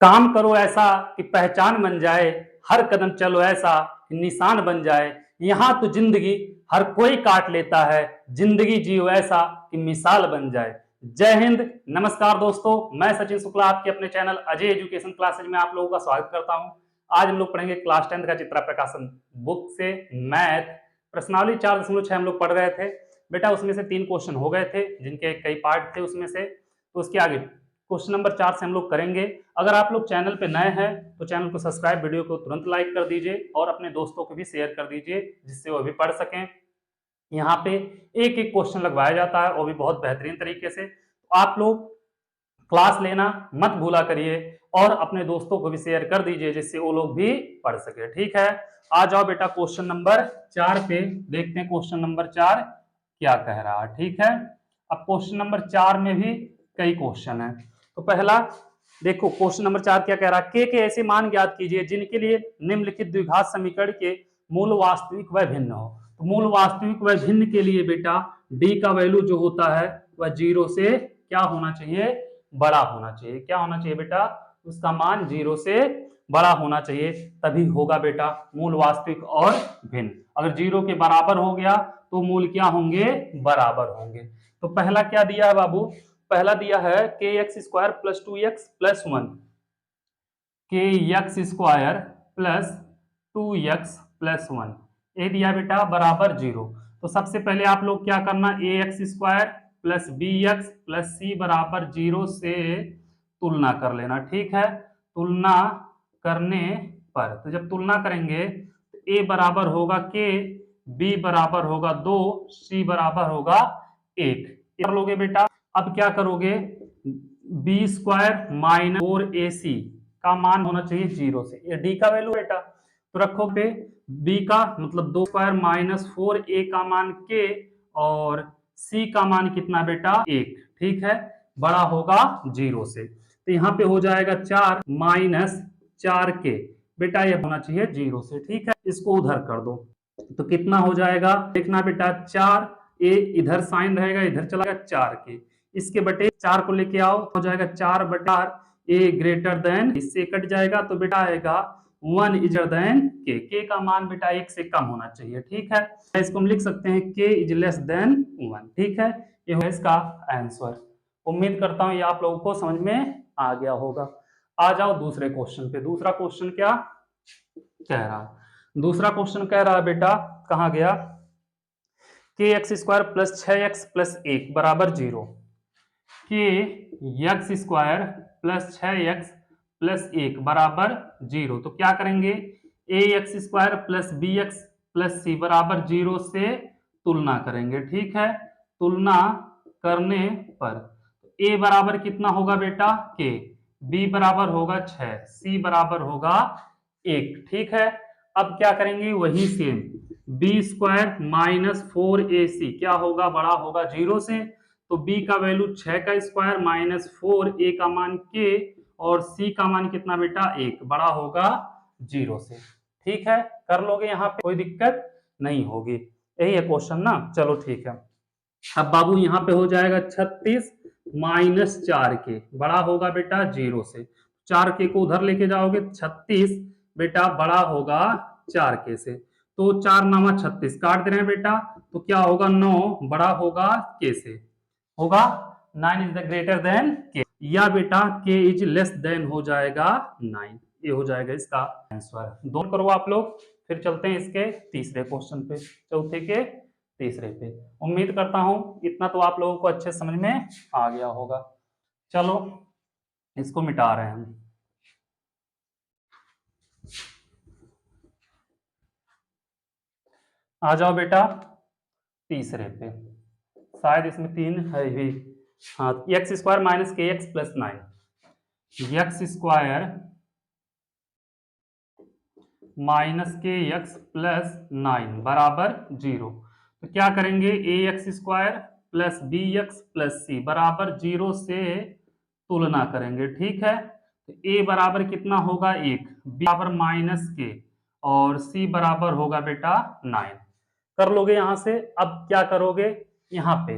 काम करो ऐसा कि पहचान बन जाए, हर कदम चलो ऐसा कि निशान बन जाए। यहाँ तो जिंदगी हर कोई काट लेता है, जिंदगी जियो ऐसा कि मिसाल बन जाए। जय हिंद, नमस्कार दोस्तों, मैं सचिन शुक्ला आपके अपने चैनल अजय एजुकेशन क्लासेज में आप लोगों का स्वागत करता हूं। आज हम लोग पढ़ेंगे क्लास 10 का चित्रा प्रकाशन बुक से मैथ प्रश्नावली 4.6 हम लोग पढ़ रहे थे बेटा। उसमें से 3 क्वेश्चन हो गए थे जिनके कई पार्ट थे उसमें से, तो उसके आगे क्वेश्चन नंबर 4 से हम लोग करेंगे। अगर आप लोग चैनल पे नए हैं तो चैनल को सब्सक्राइब, वीडियो को तुरंत लाइक कर दीजिए और अपने दोस्तों को भी शेयर कर दीजिए जिससे वो भी पढ़ सकें। यहाँ पे एक एक क्वेश्चन लगवाया जाता है, वो भी बहुत बेहतरीन तरीके से। तो आप लोग क्लास लेना मत भूला करिए और अपने दोस्तों को भी शेयर कर दीजिए जिससे वो लोग भी पढ़ सके। ठीक है, आ जाओ बेटा क्वेश्चन नंबर 4 पे, देखते हैं क्वेश्चन नंबर 4 क्या कह रहा है। ठीक है, अब क्वेश्चन नंबर 4 में भी कई क्वेश्चन है। तो पहला देखो क्वेश्चन नंबर 4 क्या कह रहा है, के ऐसे मान ज्ञात कीजिए जिनके लिए निम्नलिखित द्विघात समीकरण के मूल वास्तविक व भिन्न हो। तो मूल वास्तविक व भिन्न के लिए बेटा डी का वैल्यू जो होता है वह 0 से क्या होना चाहिए, बड़ा होना चाहिए। क्या होना चाहिए बेटा, उसका मान 0 से बड़ा होना चाहिए, तभी होगा बेटा मूल वास्तविक और भिन्न। अगर 0 के बराबर हो गया तो मूल क्या होंगे, बराबर होंगे। तो पहला क्या दिया है बाबू, पहला दिया है के x square plus 2x plus 1, के x square plus 2x plus 1, ये दिया बेटा बराबर 0। तो सबसे पहले आप लोग क्या करना, A X square plus B X plus C बराबर 0 से तुलना कर लेना। ठीक है, तुलना करने पर तो जब तुलना करेंगे तो ए बराबर होगा के, बी बराबर होगा 2, सी बराबर होगा 1। कर लोगे बेटा। अब क्या करोगे, बी स्क्वायर माइनस 4ac का मान होना चाहिए 0 से, ये डी का वैल्यू बेटा। तो रखो पे बी का मतलब 2 स्क्वायर माइनस 4a का मान के और c का मान कितना बेटा 1। ठीक है, बड़ा होगा 0 से, तो यहाँ पे हो जाएगा 4 माइनस 4k बेटा, ये होना चाहिए 0 से। ठीक है, इसको उधर कर दो तो कितना हो जाएगा देखना बेटा, 4 ए इधर साइन रहेगा, इधर चला गया 4k, इसके बटे 4 को लेके आओ हो जाएगा 4 बटा ए ग्रेटर देन, इससे कट जाएगा तो बेटा आएगा 1 इज देन के का मान बेटा 1 से कम होना चाहिए। ठीक है, इसको हम लिख सकते हैं के इज लेस देन 1। ठीक है, ये है इसका आंसर। उम्मीद करता हूं ये आप लोगों को समझ में आ गया होगा। आ जाओ दूसरे क्वेश्चन पे। दूसरा क्वेश्चन क्या कह रहा है, दूसरा क्वेश्चन कह रहा है बेटा, कहां गया, के x square plus 6x plus 1 बराबर 0, के x square plus 6x plus 1 बराबर 0। तो क्या करेंगे, A X square plus B X plus C बराबर 0 से तुलना करेंगे। ठीक है, तुलना करने पर ए बराबर कितना होगा बेटा के, बी बराबर होगा 6, सी बराबर होगा 1। ठीक है, अब क्या करेंगे वही same, B square minus 4ac क्या होगा, बड़ा होगा 0 से, तो b का वैल्यू 6 का स्क्वायर माइनस 4a का मान k और c का मान कितना बेटा 1, बड़ा होगा 0 से। ठीक है, कर लोगे, यहाँ पे कोई दिक्कत नहीं होगी, यही है क्वेश्चन ना। चलो ठीक है, अब बाबू यहाँ पे हो जाएगा 36 माइनस 4k बड़ा होगा बेटा 0 से, 4k को उधर लेके जाओगे 36 बेटा बड़ा होगा 4k से, तो 4 नामा 36 काट दे रहे हैं बेटा, तो क्या होगा 9 बड़ा होगा k से, होगा 9 is the greater than k, या बेटा k इज लेस देन हो जाएगा 9। ये हो जाएगा इसका आंसर। दोनों करो आप लोग, फिर चलते हैं इसके तीसरे क्वेश्चन पे, चौथे के तीसरे पे। उम्मीद करता हूं इतना तो आप लोगों को अच्छे समझ में आ गया होगा। चलो इसको मिटा रहे हैं हम। आ जाओ बेटा तीसरे पे, शायद इसमें 3 है भी। हाँ, X square minus K X plus 9, X square minus K X plus 9 बराबर 0। तो क्या करेंगे, A X square plus B X plus C बराबर 0 से तुलना करेंगे। ठीक है, तो ए बराबर कितना होगा 1, बी बराबर माइनस के और सी बराबर होगा बेटा 9। कर लोगे यहां से। अब क्या करोगे, यहाँ पे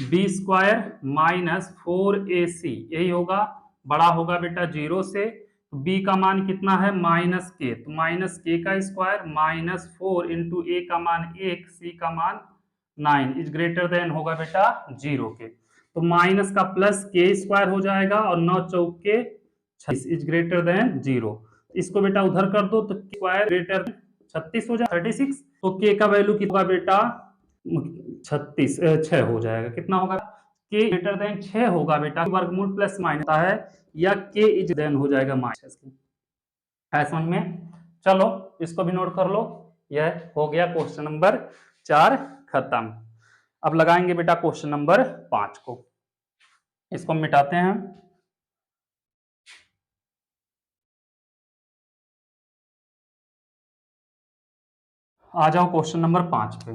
बी स्क्वायर माइनस 4ac यही होगा, बड़ा होगा बेटा 0 से, तो b का मान कितना है माइनस के, तो माइनस के का स्क्वायर माइनस 4 इंटू ए का मान 1, सी का मान 9 इज ग्रेटर देन होगा बेटा 0 के। तो माइनस का प्लस के स्क्वायर हो जाएगा और 9 चौके 36 इज ग्रेटर देन 0। इसको बेटा उधर कर दो तो स्क्वायर ग्रेटर 36 हो जाएगा 36। तो के का वैल्यू कितना बेटा 36 6 हो जाएगा। कितना होगा के ग्रेटर देन 6 होगा बेटा, वर्गमूल प्लस माइनस है या के इज देन हो जाएगा माइनस। है समझ में? चलो इसको भी नोट कर लो। यह हो गया क्वेश्चन नंबर 4 खत्म। अब लगाएंगे बेटा क्वेश्चन नंबर 5 को, इसको मिटाते हैं। आ जाओ क्वेश्चन नंबर 5 पे।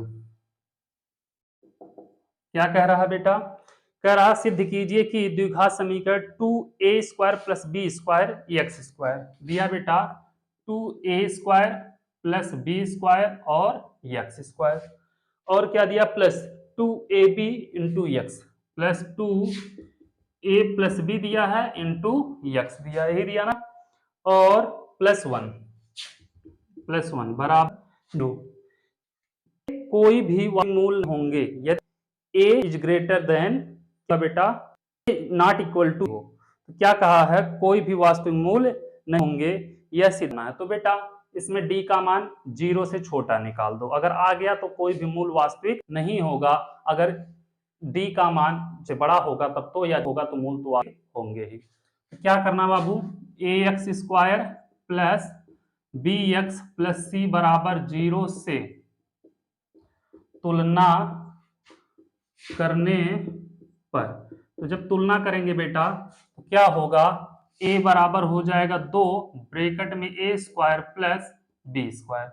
क्या कह रहा है बेटा? कह रहा सिद्ध कीजिए कि द्विघात समीकरण 2a² + b² x स्क्वायर दिया बेटा 2a² + b² और x स्क्वायर, और क्या दिया plus 2ab into X plus 2a + b दिया है इंटू एक्स दिया, यही दिया ना, और +1 बराबर 2। कोई भी मूल होंगे यदि a इज ग्रेटर देन क्या बेटा नॉट इक्वल टू हो, तो क्या कहा है कोई भी वास्तविक मूल नहीं होंगे, यह सिद्धना है। तो बेटा इसमें d का मान 0 से छोटा निकाल दो, अगर आ गया तो कोई भी मूल वास्तविक नहीं होगा, अगर d का मान से बड़ा होगा तब तो या होगा तो मूल तो होंगे ही। तो क्या करना बाबू ax² + bx + c बराबर 0 से तुलना करने पर, तो जब तुलना करेंगे बेटा तो क्या होगा a बराबर हो जाएगा 2 ब्रैकेट में a² + b²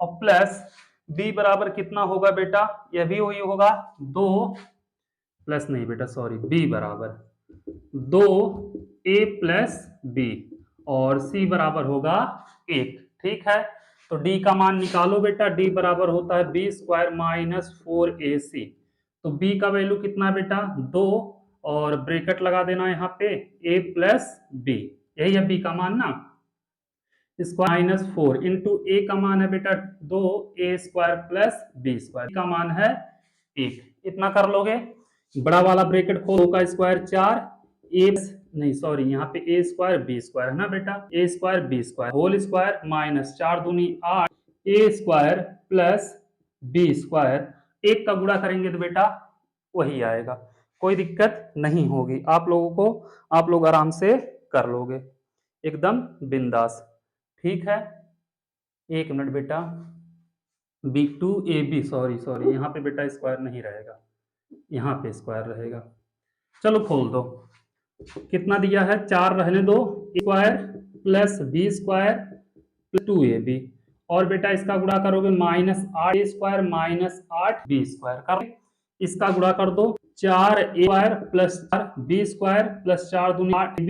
और प्लस b बराबर कितना होगा बेटा, यह भी वही होगा 2 प्लस नहीं बेटा सॉरी b बराबर 2a + b और c बराबर होगा 1। ठीक है, तो d का मान निकालो बेटा, d बराबर होता है b² - 4ac। तो b का वैल्यू कितना है बेटा 2 और ब्रैकेट लगा देना यहाँ पे a + b, यही है b का मान ना, इसको -4 इंटू a का मान है बेटा 2a² + b² का मान है 1। इतना कर लोगे, बड़ा वाला ब्रैकेट खोलो का स्क्वायर 4 a नहीं सॉरी यहाँ पे a² b² है ना बेटा, a² b² होल स्क्वायर -4 दूनी 8 a² + b², एक का गुणा करेंगे तो बेटा वही आएगा, कोई दिक्कत नहीं होगी आप लोगों को, आप लोग आराम से कर लोगे एकदम बिंदास। ठीक है, एक मिनट बेटा b2ab सॉरी यहाँ पे बेटा स्क्वायर नहीं रहेगा, यहाँ पे स्क्वायर रहेगा। चलो खोल दो, कितना दिया है 4 रहने दो, a² + b² + 2ab और बेटा इसका गुणा करोगे -8a² - 8b² कर, इसका गुणा कर दो 4a² + 4b² + 4 दूनी 8b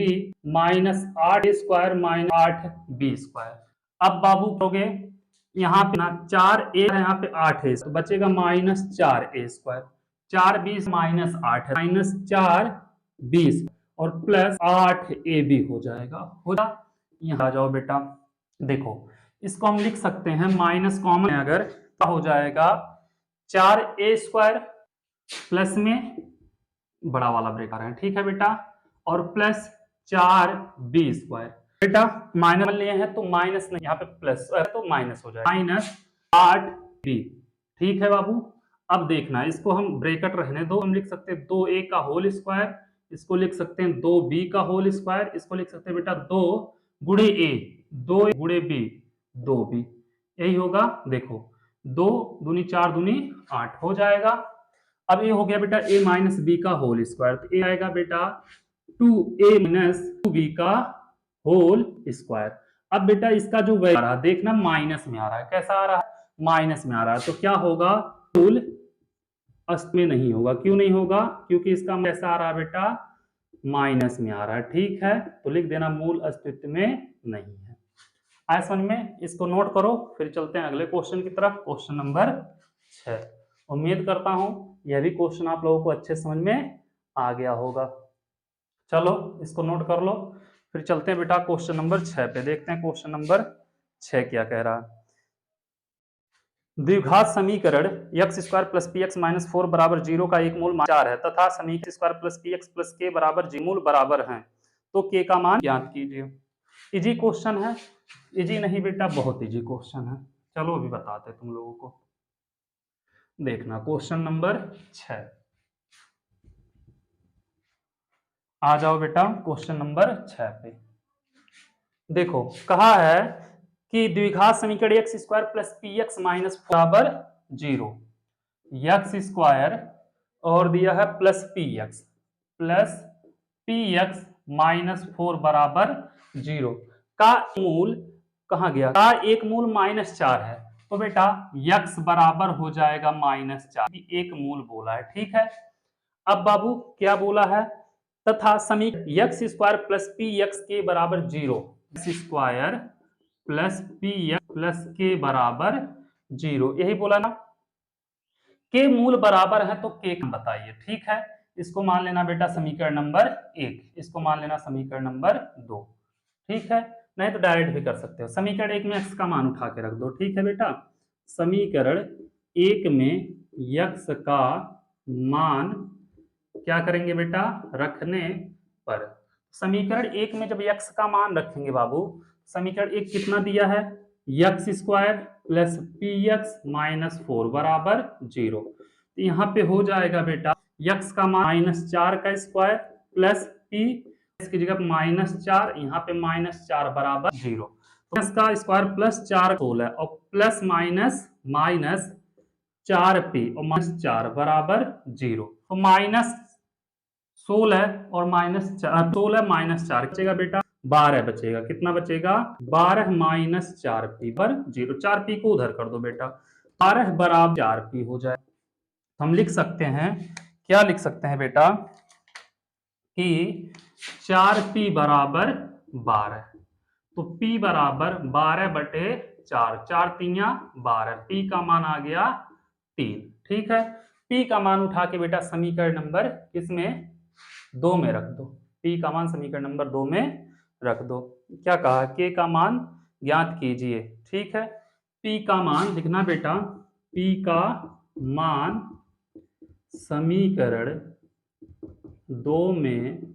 -8a² - 8b²। अब बाबू करोगे यहाँ पे ना 4a यहाँ पे 8 है तो बचेगा -4a², 4b -8 है -4b और प्लस 8ab हो जाएगा। हो जा यहाँ आ जाओ बेटा, देखो इसको हम लिख सकते हैं माइनस कॉमन अगर तो हो जाएगा 4a² प्लस में बड़ा वाला ब्रेकर है, ठीक है बेटा, और प्लस 4b² बेटा माइनस लिए हैं तो माइनस नहीं यहाँ पे प्लस तो माइनस हो जाएगा -8b। ठीक है बाबू, अब देखना इसको हम ब्रैकेट रहने दो, हम लिख सकते हैं 2a का होल स्क्वायर, इसको लिख सकते हैं 2b का होल स्क्वायर, इसको लिख सकते हैं बेटा 2 गुणे a 2 गुणे b 2b, यही होगा। देखो 2 दूनी 4 दूनी 8 हो जाएगा। अब ये हो गया बेटा a - b का होल स्क्वायर, तो a आएगा बेटा 2a - 2b का होल स्क्वायर। अब बेटा इसका जो वैल्यू आ रहा है देखना माइनस में आ रहा है, कैसा आ रहा है माइनस में आ रहा है, तो क्या होगा होल अस्तित्व में नहीं होगा। क्यों नहीं होगा, क्योंकि इसका कैसा आ रहा है बेटा माइनस में आ रहा है। ठीक है, तो लिख देना मूल अस्तित्व में नहीं है। आया समझ में, इसको नोट करो, फिर चलते हैं अगले क्वेश्चन की तरफ, क्वेश्चन नंबर 6। उम्मीद करता हूं यह भी क्वेश्चन आप लोगों को अच्छे समझ में आ गया होगा। चलो इसको नोट कर लो, फिर चलते हैं बेटा क्वेश्चन नंबर 6 पे, देखते हैं क्वेश्चन नंबर 6 क्या कह रहा है। द्विघात समीकरण x square plus P x minus 4 बराबर 0 का एक मूल 4 है तथा समीकरण square plus P x plus के बराबर जी मूल बराबर हैं, तो के का मान ज्ञात कीजिए। इजी क्वेश्चन है, इजी नहीं बेटा बहुत इजी क्वेश्चन है। चलो अभी बताते हैं तुम लोगों को, देखना क्वेश्चन नंबर 6। आ जाओ बेटा क्वेश्चन नंबर 6 पे। देखो कहा है कि द्विघात समीकरण x square plus P x minus बराबर 0, एक्स स्क्वायर और दिया है प्लस पी एक्स माइनस 4 बराबर 0 का मूल कहा गया, का एक मूल -4 है, तो बेटा x बराबर हो जाएगा -4, एक मूल बोला है, ठीक है। अब बाबू क्या बोला है, तथा समीकरण x square plus P x के बराबर 0, x square plus P x plus के बराबर 0, यही बोला ना। के मूल बराबर है तो के बताइए, ठीक है। इसको मान लेना बेटा समीकरण नंबर 1, इसको मान लेना समीकरण नंबर 2, ठीक है। नहीं तो डायरेक्ट भी कर सकते हो, समीकरण 1 में x का मान उठा के रख दो, ठीक है बेटा। समीकरण 1 में x का मान क्या करेंगे बेटा, रखने पर समीकरण 1 में जब x का मान रखेंगे बाबू, समीकरण 1 कितना दिया है, x square plus P x minus 4 बराबर 0, तो यहाँ पे हो जाएगा बेटा x का मान -4 का स्क्वायर प्लस पी इसकी जगह -4, यहाँ पे -4 बराबर 0, तो इसका स्क्वायर प्लस 4 16 और प्लस माइनस माइनस 4p और -4 बराबर 0, तो -16 और -16 -4 बचेगा बेटा 12 बचेगा, कितना बचेगा 12 -4p पर 0, 4p को उधर कर दो बेटा, 12 बराबर 4p हो जाए। हम लिख सकते हैं, क्या लिख सकते हैं बेटा कि 4p बराबर 12, तो p बराबर 12/4, 4 तिया 12, p का मान आ गया 3, ठीक है। p का मान उठा के बेटा समीकरण नंबर किसमें 2 में रख दो, p का मान समीकरण नंबर 2 में रख दो। क्या कहा, k का मान ज्ञात कीजिए, ठीक है। p का मान लिखना बेटा, p का मान समीकरण 2 में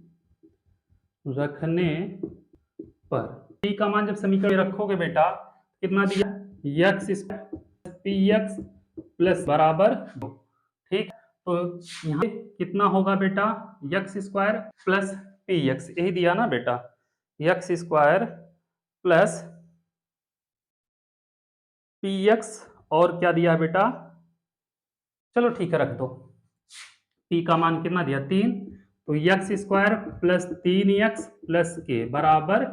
रखने पर, p का मान जब समीकरण में रखोगे बेटा कितना दिया, x square P x plus बराबर 2, ठीक। तो यहाँ कितना होगा बेटा, x square plus P x, यही दिया ना बेटा, x square plus P x और क्या दिया बेटा, चलो ठीक है रख दो, p का मान कितना दिया 3, तो x square plus 3x plus के बराबर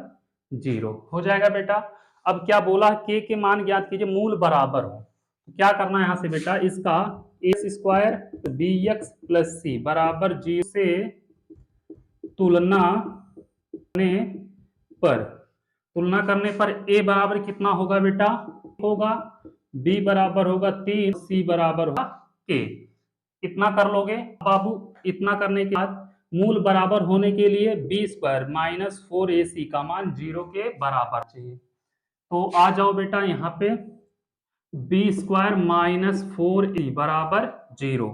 0 हो जाएगा बेटा। अब क्या बोला, k के मान ज्ञात कीजिए मूल बराबर हो, तो क्या करना है यहाँ से बेटा, इसका X square B X plus C बराबर 0 से तुलना करने पर, तुलना करने पर a बराबर कितना होगा बेटा, होगा b बराबर होगा 3, c बराबर होगा k, इतना कर लोगे बाबू। इतना करने के बाद मूल बराबर होने के लिए बी स्क्वायर माइनस 4ac का मान 0 के बराबर चाहिए, तो आ जाओ बेटा यहाँ पे बी स्क्वायर माइनस 4a बराबर 0,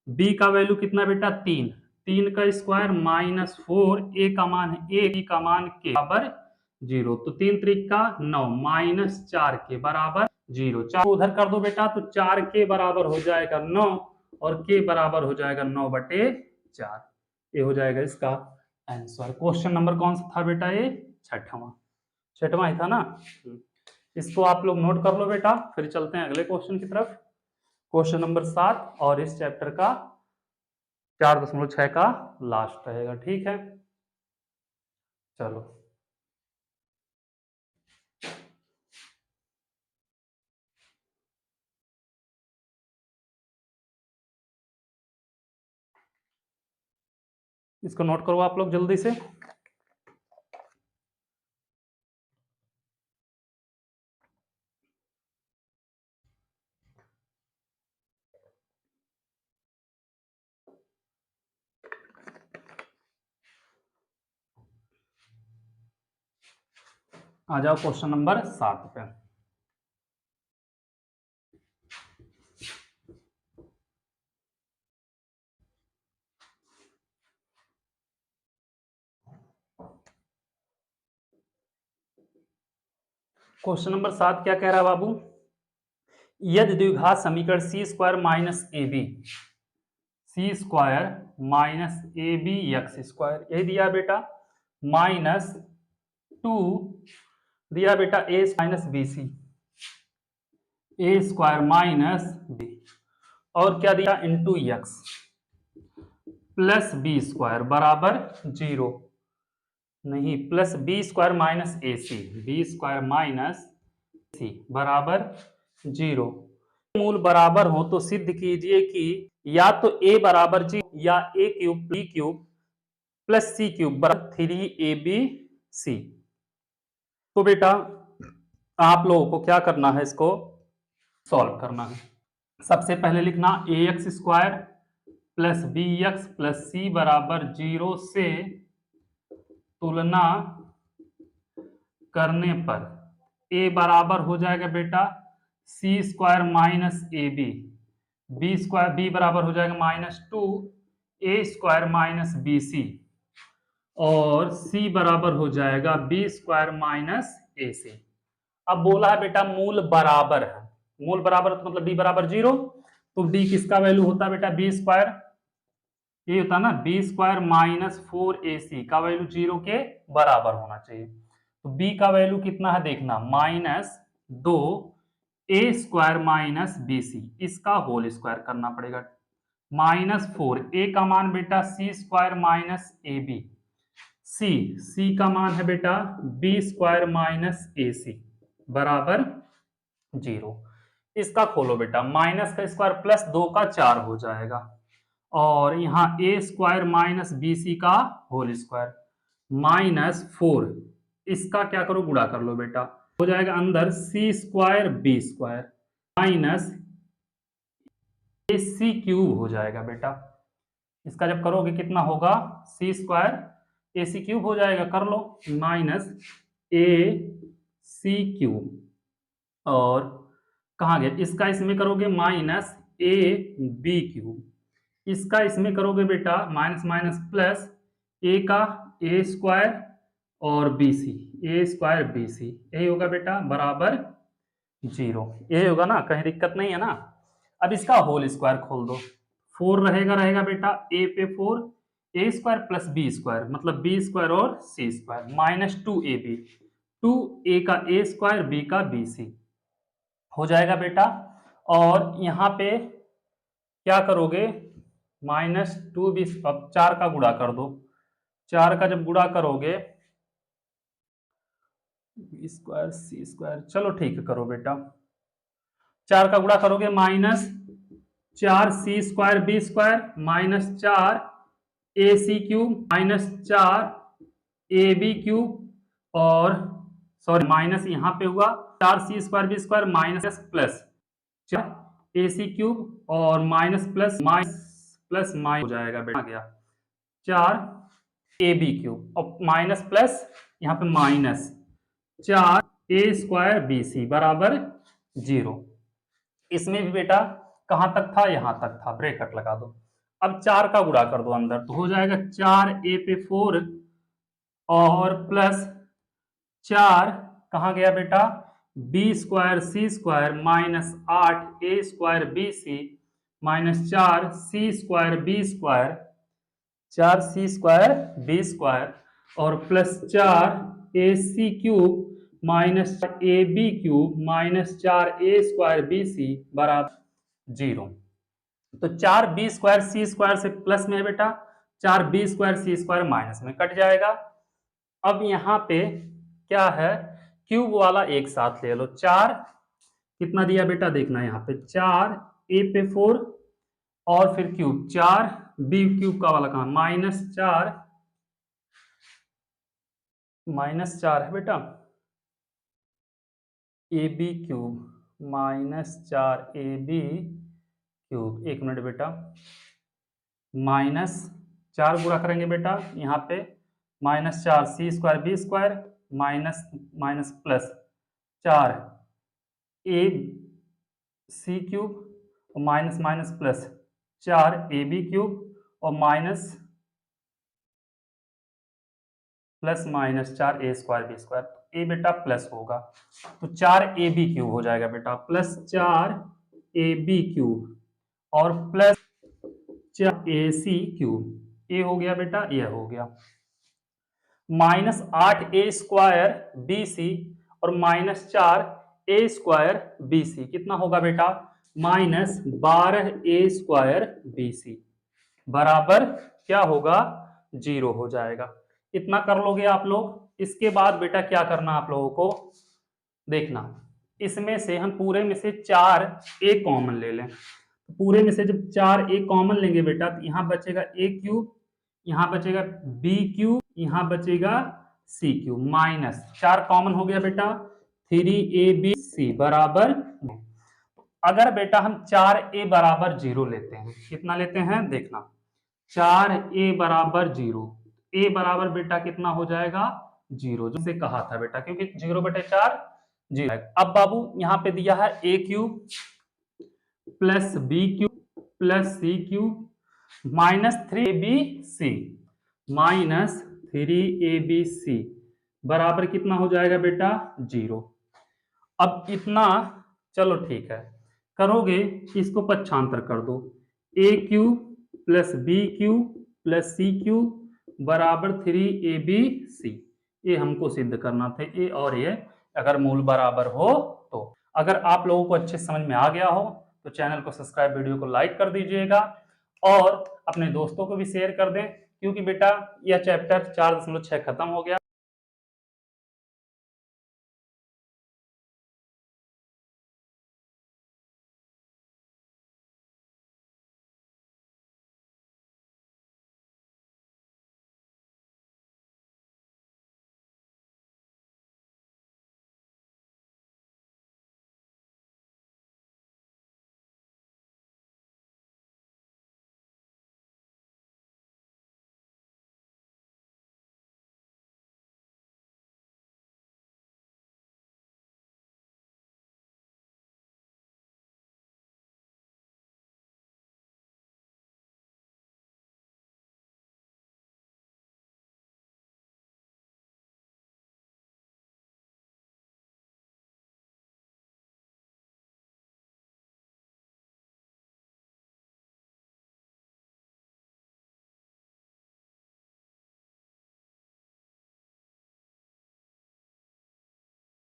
b का वैल्यू कितना बेटा 3, 3 का स्क्वायर माइनस 4, a का मान है a, b का मान के बराबर 0, तो 3 3 का 9 -4 के बराबर 0, 4 उधर कर दो बेटा, तो 4 के बराबर हो जाएगा 9 और के बराबर हो जाएगा 9/4, ये हो जाएगा इसका आंसर। क्वेश्चन नंबर कौन सा था बेटा, ये छठवां ही था ना। इसको आप लोग नोट कर लो बेटा, फिर चलते हैं अगले क्वेश्चन की तरफ, क्वेश्चन नंबर 7 और इस चैप्टर का 4.6 का लास्ट रहेगा, ठीक है। चलो इसको नोट करो आप लोग जल्दी से। आ जाओ क्वेश्चन नंबर 7 पे। क्वेश्चन नंबर 7 क्या कह रहा है बाबू? यदि द्विघात समीकरण सी स्क्वायर माइनस ए बी, सी स्क्वायर माइनस ए बी एक्स स्क्वायर, यही दिया बेटा, माइनस 2 दिया बेटा A minus B C, A square minus B, और क्या दिया, into X plus B square बराबर 0, नहीं plus B square minus A C, B square minus C बराबर 0। मूल बराबर हो तो सिद्ध कीजिए कि या तो a बराबर जी या a cube b cube plus c cube बराबर 3ab c। तो बेटा आप लोगों को क्या करना है, इसको सॉल्व करना है। सबसे पहले लिखना A X square plus B X plus C बराबर 0 से तुलना करने पर a बराबर हो जाएगा बेटा सी स्क्वायर माइनस ए बी, बी स्क्वायर बी बराबर हो जाएगा -2 A square minus B C, और सी बराबर हो जाएगा B square minus A C. अब बोला है बेटा मूल बराबर है, मूल बराबर तो मतलब d बराबर 0, तो d किसका वैल्यू होता है बेटा, बी स्क्वायर, ये होता है ना बी स्क्वायर माइनस 4ac का वैल्यू 0 के बराबर होना चाहिए। तो b का वैल्यू कितना है देखना, -2 ए स्क्वायर माइनस बी सी, इसका होल स्क्वायर करना पड़ेगा, -4 ए का मान बेटा सी स्क्वायर माइनस ए बी, सी का मान है बेटा बी स्क्वायर माइनस ए सी बराबर 0। इसका खोलो बेटा, माइनस का स्क्वायर प्लस 2 का 4 हो जाएगा, और यहाँ ए स्क्वायर माइनस बी सी का होल स्क्वायर -4, इसका क्या करो, गुणा कर लो बेटा, हो जाएगा अंदर सी square B square minus A C cube हो जाएगा बेटा। इसका जब करोगे कितना होगा, सी स्क्वायर ए सी क्यूब हो जाएगा, कर लो, माइनस ए सी क्यूब, और कहाँ गया, इसका इसमें करोगे माइनस ए बी क्यूब, इसका इसमें करोगे बेटा माइनस माइनस प्लस, ए का ए स्क्वायर और B C, A square b सी, यही होगा बेटा बराबर 0, ये होगा ना, कहीं दिक्कत नहीं है ना। अब इसका होल स्क्वायर खोल दो, 4 रहेगा बेटा ए पे 4, a square plus B square मतलब बी स्क्वायर और सी स्क्वायर, -2ab, 2a का ए स्क्वायर बी का बी सी हो जाएगा बेटा। और यहाँ पे क्या करोगे, -2b, अब 4 का गुणा कर दो, 4 का जब गुणा करोगे बी स्क्वायर सी स्क्वायर, चलो ठीक है करो बेटा, 4 का गुणा करोगे -4 सी square B square -4 A C cube -4 A B cube, और सॉरी माइनस यहाँ पे हुआ 4 सी square B square minus plus 4 ए सी क्यूब, और माइनस प्लस प्लस हो जाएगा बेटा, गया 4 ए बी क्यूब, और माइनस प्लस यहाँ पे -4 ए स्क्वायर बी सी बराबर 0। इसमें भी बेटा कहां तक था, यहां तक था, ब्रैकेट लगा दो। अब 4 का गुणा कर दो अंदर, तो हो जाएगा 4 ए पे 4 और प्लस 4 कहां गया बेटा, b square c square -8 a square b c -4 C square B square, 4 C square B square, और plus 4 A C cube minus A B cube -4 a square b c बराबर 0। तो 4 बी स्क्वायर सी स्क्वायर से plus में है बेटा, 4 b square c square minus में cut जाएगा। अब यहाँ पे क्या है, क्यूब वाला एक साथ ले लो, 4 कितना दिया बेटा देखना, यहाँ पे 4 ए पे 4 और फिर क्यूब 4 बी क्यूब का वाला कहा -4 है बेटा A B cube -4 A B cube, एक मिनट बेटा, -4 गुणा करेंगे बेटा यहाँ पे -4 सी square B square minus minus plus 4ac³ और माइनस माइनस प्लस 4ab³ और माइनस प्लस माइनस 4a²b²। ए बेटा प्लस होगा तो 4ab³ हो जाएगा बेटा, प्लस 4ab³ और प्लस 4ac³। ए हो गया बेटा, ये हो गया। माइनस 8a²bc और माइनस 4a²bc कितना होगा बेटा, माइनस 12a²bc बराबर क्या होगा, 0 हो जाएगा। इतना कर लोगे आप लोग। इसके बाद बेटा क्या करना आप लोगों को, देखना इसमें से हम पूरे में से 4a कॉमन ले लें। पूरे में से जब 4a कॉमन लेंगे बेटा तो यहाँ बचेगा a³, यहाँ बचेगा b³, यहाँ बचेगा c³ माइनस 4 कॉमन हो गया बेटा, 3abc बराबर। अगर बेटा हम 4a बराबर 0 लेते हैं, कितना लेते हैं देखना, 4a बराबर 0, a बराबर बेटा कितना हो जाएगा 0, जो से कहा था बेटा, क्योंकि 0/4 0। अब बाबू यहाँ पे दिया है a³ plus b³ plus c³ minus 3abc minus 3abc बराबर कितना हो जाएगा बेटा 0। अब इतना चलो ठीक है, करोगे इसको पक्षांतर कर दो, a³ plus b³ plus c³ बराबर 3abc। ये हमको सिद्ध करना था, ए और ये अगर मूल बराबर हो तो। अगर आप लोगों को अच्छे समझ में आ गया हो तो चैनल को सब्सक्राइब, वीडियो को लाइक कर दीजिएगा और अपने दोस्तों को भी शेयर कर दें, क्योंकि बेटा यह चैप्टर 4.6 खत्म हो गया।